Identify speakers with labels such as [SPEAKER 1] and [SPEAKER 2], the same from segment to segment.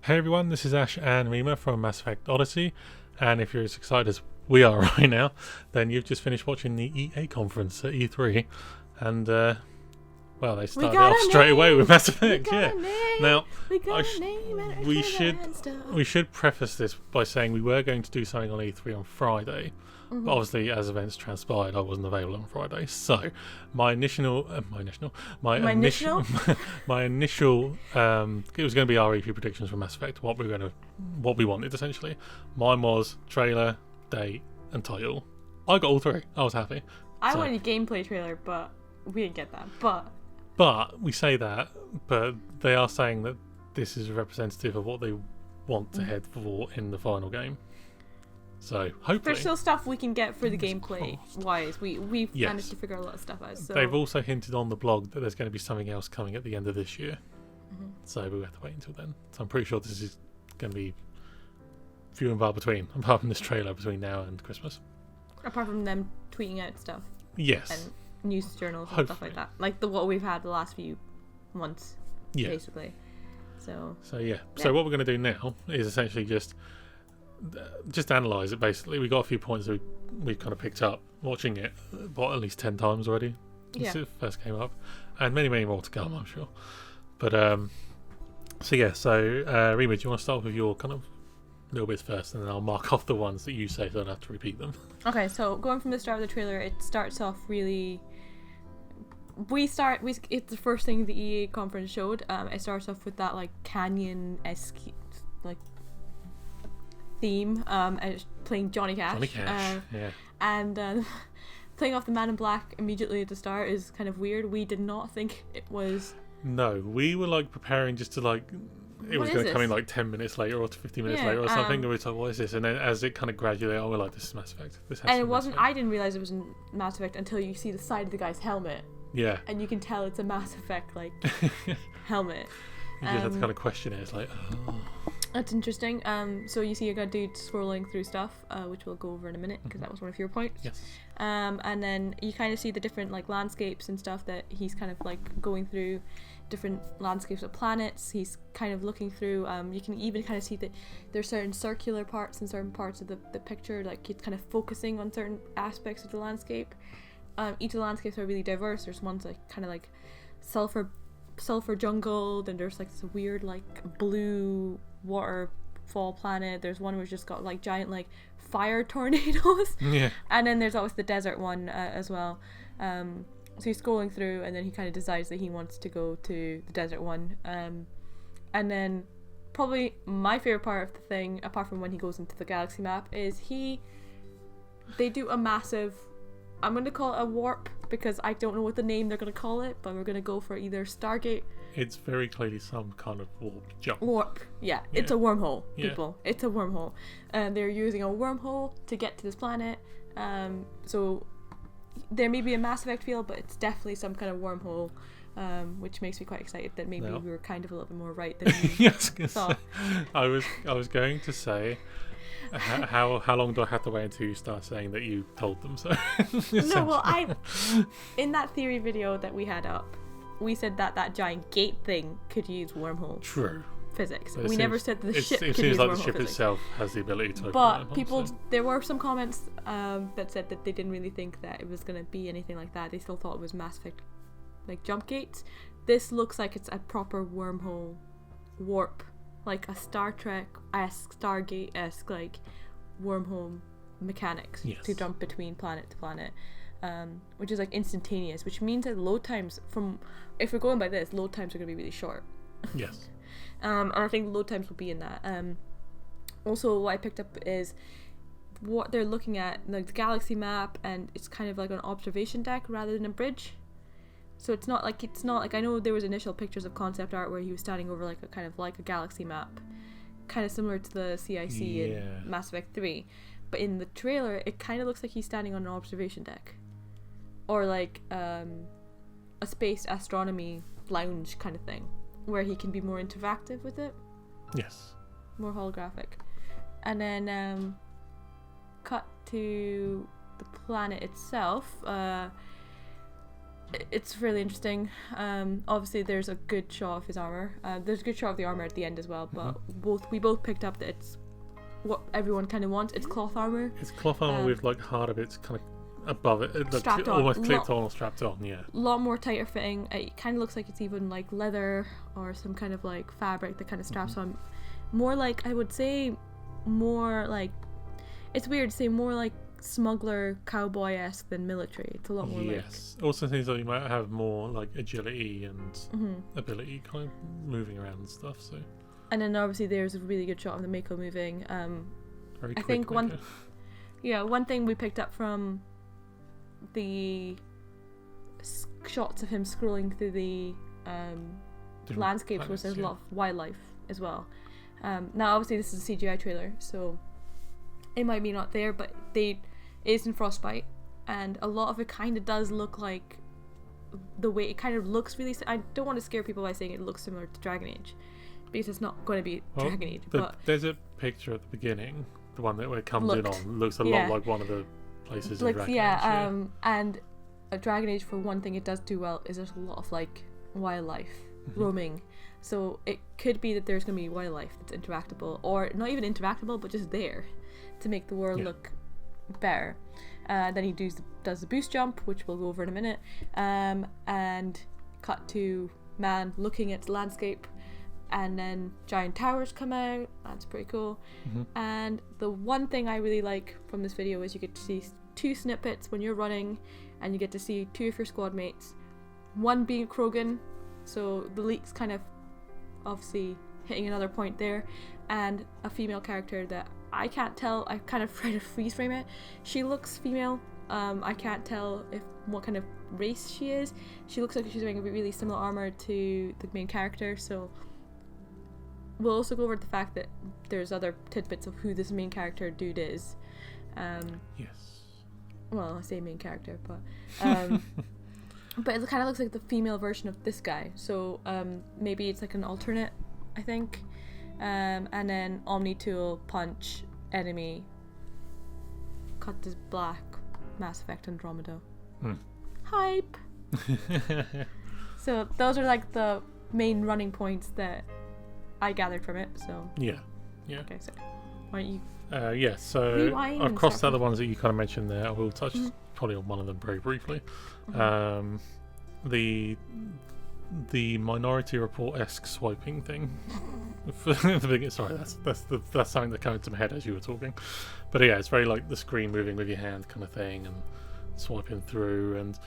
[SPEAKER 1] Hey everyone, this is Ash and Rima from Mass Effect Odyssey, and if you're as excited as we are right now, then you've just finished watching the EA conference at E3, and well, they started off straight away with Mass Effect. Now, we should preface this by saying we were going to do something on E3 on Friday. But obviously, as events transpired, I wasn't available on Friday. So, my initial, it was going to be our EP predictions for Mass Effect. What we wanted essentially. Mine was trailer, date, and title. I got all three. I was happy.
[SPEAKER 2] I wanted a gameplay trailer, but we didn't get that.
[SPEAKER 1] But we say that, but they are saying that this is representative of what they want to head for in the final game. So hopefully
[SPEAKER 2] there's still stuff we can get for the gameplay wise. We've managed to figure a lot of stuff out. So
[SPEAKER 1] they've also hinted on the blog that there's going to be something else coming at the end of this year. So we'll have to wait until then. So I'm pretty sure this is going to be few and far between, apart from this trailer between now and Christmas.
[SPEAKER 2] Apart from them tweeting out stuff.
[SPEAKER 1] Yes.
[SPEAKER 2] And news journals and stuff like that. Like what we've had the last few months, basically. So
[SPEAKER 1] yeah. So what we're going to do now is essentially just analyse it. Basically, we got a few points that we kind of picked up watching it, at least 10 times already since it first came up, and many more to come, I'm sure. But so Rima, do you want to start with your kind of little bits first, and then I'll mark off the ones that you say so I don't have to repeat them.
[SPEAKER 2] Okay, so going from the start of the trailer, it starts off really. It's the first thing the EA conference showed. It starts off with that like canyon-esque like theme, playing Johnny Cash. And playing off the Man in Black immediately at the start is kind of weird. We did not think it was.
[SPEAKER 1] No, we were like preparing just to like it was going to come in like 10 minutes later or 15 minutes later or something. And we were like, what is this? And then as it kind of gradually, we're like, this is Mass Effect.
[SPEAKER 2] And it wasn't. I didn't realize it was in Mass Effect until you see the side of the guy's helmet.
[SPEAKER 1] Yeah.
[SPEAKER 2] And you can tell it's a Mass Effect like helmet.
[SPEAKER 1] You just have to kind of question it. It's like, oh.
[SPEAKER 2] That's interesting. So you see a dude scrolling through stuff, which we'll go over in a minute because that was one of your points.
[SPEAKER 1] Yes.
[SPEAKER 2] And then you kind of see the different like landscapes and stuff that he's kind of like going through, different landscapes of planets. He's kind of looking through. You can even kind of see that there's certain circular parts and certain parts of the picture. Like he's kind of focusing on certain aspects of the landscape. Each of the landscapes are really diverse. There's ones like kind of like sulfur jungle. Then there's like this weird like blue waterfall planet. There's one where it's just got like giant like fire tornadoes.
[SPEAKER 1] Yeah.
[SPEAKER 2] And then there's always the desert one as well. So he's scrolling through, and then he kind of decides that he wants to go to the desert one. And then probably my favorite part of the thing, apart from when he goes into the galaxy map, is they do a massive. I'm going to call it a warp because I don't know what the name they're going to call it, but we're going to go for either Stargate. It's
[SPEAKER 1] very clearly some kind of warp jump.
[SPEAKER 2] Yeah. It's a wormhole, people. Yeah. It's a wormhole. They're using a wormhole to get to this planet. So there may be a Mass Effect feel, but it's definitely some kind of wormhole, which makes me quite excited that maybe we were kind of a little bit more right than we thought.
[SPEAKER 1] I was going to say... How long do I have to wait until you start saying that you told them so?
[SPEAKER 2] No, well, in that theory video that we had up, we said that giant gate thing could use wormhole.
[SPEAKER 1] True.
[SPEAKER 2] Physics. We never said that the ship could use wormhole.
[SPEAKER 1] It seems like the ship
[SPEAKER 2] physics.
[SPEAKER 1] Itself has the ability to.
[SPEAKER 2] But there were some comments that said that they didn't really think that it was going to be anything like that. They still thought it was Mass Effect, like jump gates. This looks like it's a proper wormhole warp. Like a Star Trek-esque, Stargate-esque, like, wormhole mechanics to jump between planet to planet, which is, like, instantaneous, which means that load times if we're going by this, load times are going to be really short.
[SPEAKER 1] Yes.
[SPEAKER 2] And I think load times will be in that. Also, what I picked up is what they're looking at, like, the galaxy map, and it's kind of like an observation deck rather than a bridge. So it's not like I know there was initial pictures of concept art where he was standing over like a galaxy map, kind of similar to the CIC in Mass Effect 3, but in the trailer it kind of looks like he's standing on an observation deck, or like a space astronomy lounge kind of thing, where he can be more interactive with it.
[SPEAKER 1] Yes.
[SPEAKER 2] More holographic, and then cut to the planet itself. it's really interesting. Obviously there's a good shot of his armor. There's a good shot of the armor at the end as well, but we both picked up that it's what everyone kind of wants. It's cloth armor.
[SPEAKER 1] It's cloth armor with like harder bits kind of above it,
[SPEAKER 2] strapped on,
[SPEAKER 1] almost clipped on or strapped on. Yeah,
[SPEAKER 2] a lot more tighter fitting. It kind of looks like it's even like leather or some kind of like fabric that kind of straps on. More like, I would say, more like, it's weird to say, more like smuggler cowboy-esque than military. It's a lot more
[SPEAKER 1] yes. Also seems like you might have more like agility and ability kind of moving around and stuff. So. And
[SPEAKER 2] then obviously there's a really good shot of the Mako moving.
[SPEAKER 1] Very quick,
[SPEAKER 2] I think one thing we picked up from the shots of him scrolling through the landscapes was there's a lot of wildlife as well. Now obviously this is a CGI trailer, so it might be not there, but it is in Frostbite, and a lot of it kind of does look like the way it kind of looks really. I don't want to scare people by saying it looks similar to Dragon Age, because it's not going to be Dragon Age. But
[SPEAKER 1] there's a picture at the beginning, the one that where it comes in on, looks a lot like one of the places in Dragon Age.
[SPEAKER 2] And a Dragon Age, for one thing it does do well is there's a lot of like wildlife roaming, so it could be that there's going to be wildlife that's interactable, or not even interactable but just there to make the world look better. Then he does the boost jump, which we'll go over in a minute, and cut to man looking at the landscape, and then giant towers come out. That's pretty cool. And the one thing I really like from this video is you get to see 2 snippets when you're running, and you get to see 2 of your squad mates, one being Krogan, so the leak's kind of obviously hitting another point there, and a female character that I can't tell. I kind of tried to freeze frame it. She looks female. I can't tell what kind of race she is. She looks like she's wearing a really similar armor to the main character, so we'll also go over the fact that there's other tidbits of who this main character dude is.
[SPEAKER 1] Yes.
[SPEAKER 2] Well, I say main character, but but it kind of looks like the female version of this guy. So maybe it's like an alternate, I think. And then Omni Tool, punch, enemy, cut this black, Mass Effect Andromeda. Hype! So those are like the main running points that I gathered from it, so... Yeah. Okay, so why don't you...
[SPEAKER 1] so across the other ones that you kind of mentioned there, I will touch probably on one of them very briefly. The Minority Report-esque swiping thing. Sorry, that's something that came into my head as you were talking. But yeah, it's very like the screen moving with your hand kind of thing, and swiping through. And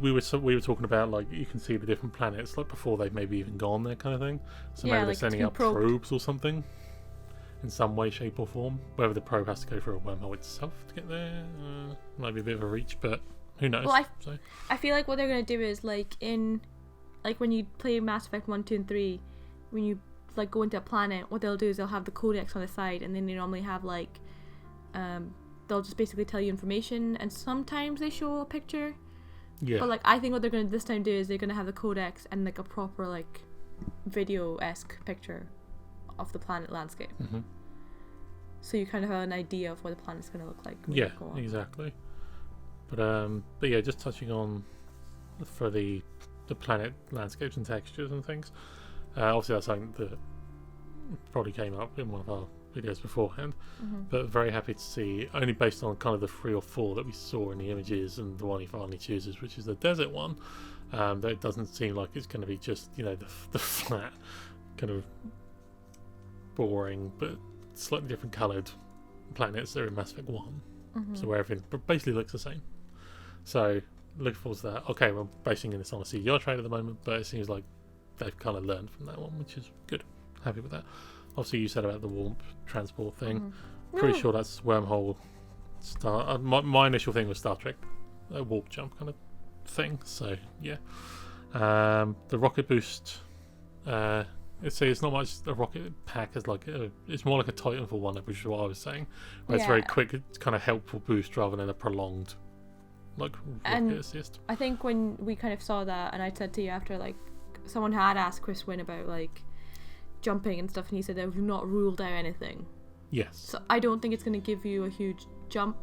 [SPEAKER 1] we were talking about like you can see the different planets like before they've maybe even gone there kind of thing. So maybe they're sending out probes or something in some way, shape or form. Whether the probe has to go through a wormhole itself to get there, might be a bit of a reach, but who knows?
[SPEAKER 2] Well, I feel like what they're going to do is like when you play Mass Effect 1, 2 and 3, when you like go into a planet, what they'll do is they'll have the codex on the side, and then they normally have like they'll just basically tell you information, and sometimes they show a picture. Yeah. But like I think what they're going to this time do is they're going to have the codex and like a proper like video-esque picture of the planet landscape. So you kind of have an idea of what the planet's going to look like.
[SPEAKER 1] Yeah, exactly. But yeah, just touching on for the planet landscapes and textures and things. Obviously that's something that probably came up in one of our videos beforehand, but very happy to see, only based on kind of the 3 or 4 that we saw in the images and the one he finally chooses, which is the desert one, that it doesn't seem like it's going to be just, you know, the flat kind of boring but slightly different coloured planets that are in Mass Effect 1. So where everything basically looks the same. So looking forward to that. Okay, we're basing this on a CGI trailer at the moment, but it seems like they've kind of learned from that one, which is good. Happy with that. Obviously, you said about the warp transport thing. Pretty sure that's Wormhole. My initial thing was Star Trek, a warp jump kind of thing. So yeah, the rocket boost. It's not much a rocket pack as like it's more like a Titanfall one, which is what I was saying. Where it's very quick, it's kind of helpful boost rather than a prolonged like rocket assist.
[SPEAKER 2] I think when we kind of saw that, and I said to you after, like someone had asked Chris Wynn about like jumping and stuff, and he said they've not ruled out anything.
[SPEAKER 1] Yes.
[SPEAKER 2] So I don't think it's going to give you a huge jump.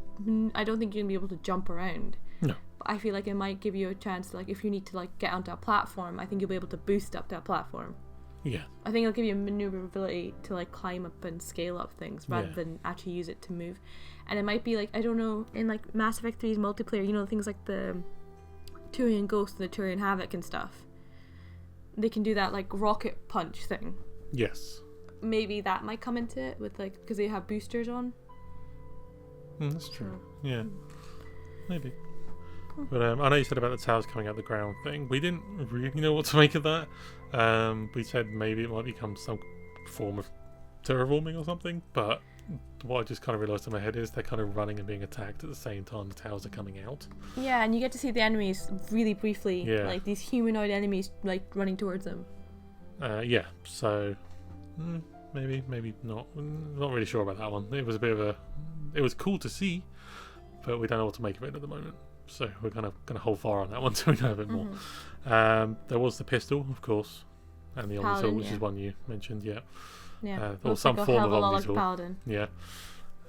[SPEAKER 2] I don't think you're going to be able to jump around.
[SPEAKER 1] No.
[SPEAKER 2] I feel like it might give you a chance to, like, if you need to like get onto a platform, I think you'll be able to boost up to a platform.
[SPEAKER 1] Yeah.
[SPEAKER 2] I think it'll give you a maneuverability to like climb up and scale up things rather than actually use it to move. And it might be like, I don't know, in like Mass Effect 3's multiplayer, you know, things like the Turian Ghost and the Turian Havoc and stuff. They can do that like rocket punch thing.
[SPEAKER 1] Yes.
[SPEAKER 2] Maybe that might come into it with like, because they have boosters on.
[SPEAKER 1] That's true. Yeah. Maybe. But I know you said about the towers coming out the ground thing. We didn't really know what to make of that. We said maybe it might become some form of terraforming or something, but what I just kind of realised in my head is they're kind of running and being attacked at the same time the towers are coming out.
[SPEAKER 2] Yeah, and you get to see the enemies really briefly, like these humanoid enemies like running towards them.
[SPEAKER 1] Yeah, so maybe not. Not really sure about that one. It was a bit of a... It was cool to see, but we don't know what to make of it at the moment. So we're kind of going to hold fire on that one until we know a bit more. There was the pistol, of course, and the Omni tool, which is one you mentioned. Yeah. Or some
[SPEAKER 2] like
[SPEAKER 1] form of Omni
[SPEAKER 2] like
[SPEAKER 1] tool.
[SPEAKER 2] Paladin.
[SPEAKER 1] Yeah.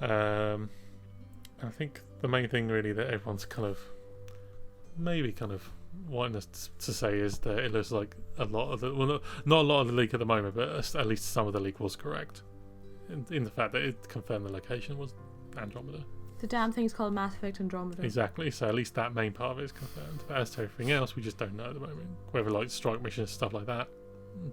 [SPEAKER 1] I think the main thing really that everyone's kind of wanting us to say is that it looks like a lot of the, well, not a lot of the leak at the moment, but at least some of the leak was correct in the fact that it confirmed the location was Andromeda.
[SPEAKER 2] The damn thing's called Mass Effect Andromeda.
[SPEAKER 1] Exactly, so at least that main part of it is confirmed. But as to everything else, we just don't know at the moment. Whether like strike missions, stuff like that,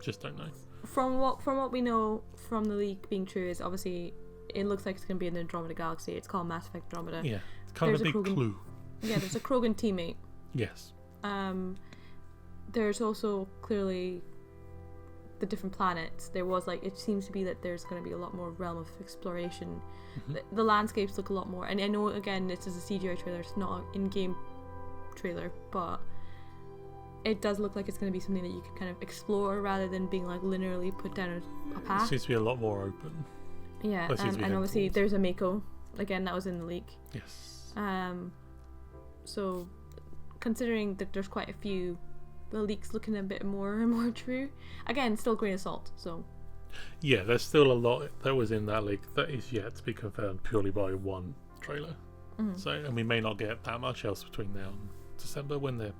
[SPEAKER 1] just don't know.
[SPEAKER 2] From what we know from the leak being true is obviously it looks like it's going to be in the Andromeda Galaxy. It's called Mass Effect Andromeda.
[SPEAKER 1] Yeah, it's kind of a big clue.
[SPEAKER 2] Yeah, there's a Krogan teammate.
[SPEAKER 1] Yes.
[SPEAKER 2] There's also clearly the different planets. There was like, it seems to be that there's going to be a lot more realm of exploration. The landscapes look a lot more, and I know again this is a CGI trailer, it's not an in-game trailer, but it does look like it's going to be something that you can kind of explore rather than being like linearly put down a path.
[SPEAKER 1] It seems to be a lot more open.
[SPEAKER 2] Yeah, and obviously there's a Mako again that was in the leak.
[SPEAKER 1] Yes.
[SPEAKER 2] So considering that there's quite a few, the leak's looking a bit more and more true. Again, still grain of salt. So.
[SPEAKER 1] Yeah, there's still a lot that was in that leak that is yet to be confirmed purely by one trailer. So, and we may not get that much else between now and December when they're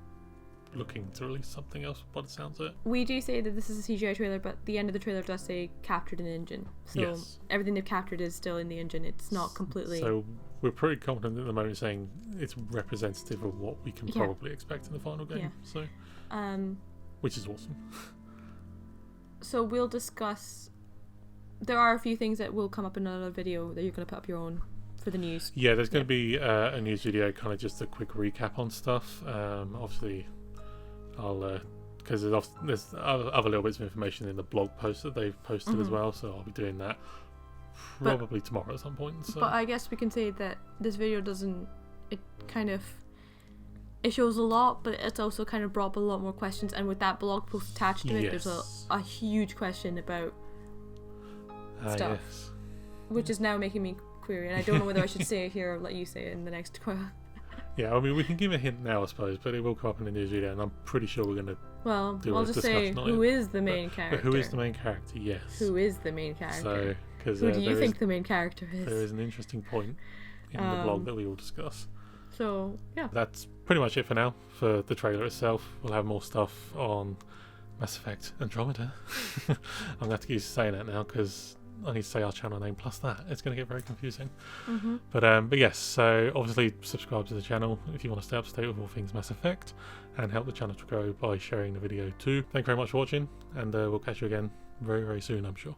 [SPEAKER 1] looking to release something else, by the sounds of it.
[SPEAKER 2] We do say that this is a CGI trailer, but the end of the trailer does say captured in the engine. So everything they've captured is still in the engine. It's not completely...
[SPEAKER 1] So we're pretty confident at the moment saying it's representative of what we can probably expect in the final game. So, which is awesome.
[SPEAKER 2] So we'll discuss... There are a few things that will come up in another video that you're going to put up your own for the news. Yeah,
[SPEAKER 1] there's going to be a news video, kind of just a quick recap on stuff. Obviously, I'll... because there's other little bits of information in the blog post that they've posted as well, so I'll be doing that probably tomorrow at some point. So.
[SPEAKER 2] But I guess we can say that this video doesn't... It kind of... It shows a lot, but it's also kind of brought up a lot more questions, and with that blog post attached to it, there's a huge question about stuff, which is now making me query, and I don't know whether I should say it here or let you say it in the next
[SPEAKER 1] Yeah, I mean, we can give a hint now, I suppose, but it will come up in the news video, and I'm pretty sure we're going to
[SPEAKER 2] I'll just say who is the main character.
[SPEAKER 1] But who is the main character, yes.
[SPEAKER 2] Who is the main character?
[SPEAKER 1] So,
[SPEAKER 2] who do you think the main character is?
[SPEAKER 1] There is an interesting point in the blog that we will discuss.
[SPEAKER 2] So, yeah.
[SPEAKER 1] That's pretty much it for now, for the trailer itself. We'll have more stuff on Mass Effect Andromeda. I'm going to have to keep saying that now, because I need to say our channel name plus that. It's going to get very confusing. But yes, so obviously subscribe to the channel if you want to stay up to date with all things Mass Effect and help the channel to grow by sharing the video too. Thank you very much for watching, and we'll catch you again very, very soon, I'm sure.